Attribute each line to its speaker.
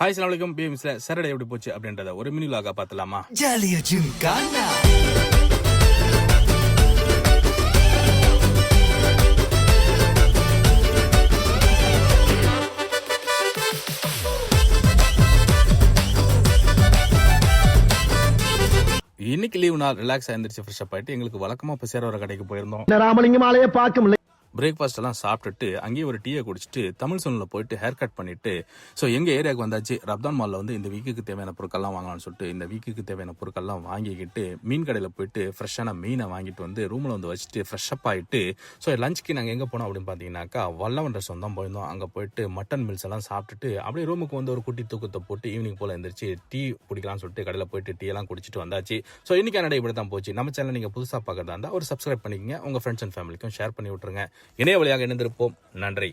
Speaker 1: Hi அஸ்ஸலாமு அலைக்கும். பிஎம்ஸ்ல Saturday எப்படி போச்சு அப்படின்றத ஒரு மினி லாகா பார்த்தலாமா?
Speaker 2: ஜாலியா ஜிம்கானா
Speaker 1: இன்னைக்கு லீவ் நாள் ரிலாக்ஸ் ஆயிருந்துச்சு, ஃப்ரெஷ் அப் ஆயிட்டு எங்களுக்கு வழக்கமா இப்போ சேர வர கடைக்கு போயிருந்தோம்.
Speaker 3: ராமலிங்கம் ஆலையே பார்க்க முடியல.
Speaker 1: பிரேக்ஃபாஸ்ட் எல்லாம் சாப்பிட்டுட்டு அங்கேயே ஒரு டீயை குடிச்சிட்டு தமிழ் சோனில் போயிட்டு ஹேர் கட் பண்ணிட்டு ஸோ எங்க ஏரியாவுக்கு வந்தாச்சு. ரப்தான் மாலில் வந்து இந்த வீக்குக்கு தேவையான பொருட்கள்லாம் வாங்கலாம்னு சொல்லிட்டு இந்த வீக்குக்கு தேவையான பொருட்கள்லாம் வாங்கிக்கிட்டு மீன் கடையில் போயிட்டு ஃப்ரெஷ்ஷான மீனை வாங்கிட்டு வந்து ரூமில் வந்து வச்சுட்டு ஃப்ரெஷ் அப் ஆகிட்டு ஸோ லஞ்சுக்கு நாங்கள் எங்கே போனோம் அப்படின்னு பார்த்தீங்கன்னாக்கா வல்லவன் ரெஸ்டாரண்ட் தான் போயிருந்தோம். அங்கே போயிட்டு மட்டன் மீல்ஸ் எல்லாம் சாப்பிட்டுட்டு அப்படியே ரூமுக்கு வந்து ஒரு குட்டி தூக்கத்தை போட்டு ஈவினிங் போல் எழுந்திரிச்சு டீ குடிக்கலாம்னு சொல்லிட்டு கடையில் போயிட்டு டீ எல்லாம் குடிச்சிட்டு வந்தாச்சு. ஸோ இன்னைக்கு என்னடா இப்படி தான் போச்சு. நம்ம சேனல் நீங்கள் புதுசாக பார்க்கறதா இருந்தால் ஒரு சப்ஸ்கிரைப் பண்ணிக்கங்க, உங்கள் ஃப்ரெண்ட்ஸ் அண்ட் ஃபேமிலிக்கும் ஷேர் பண்ணி விட்டுருங்க. இணைய வழியாக இணைந்திருப்போம். நன்றி.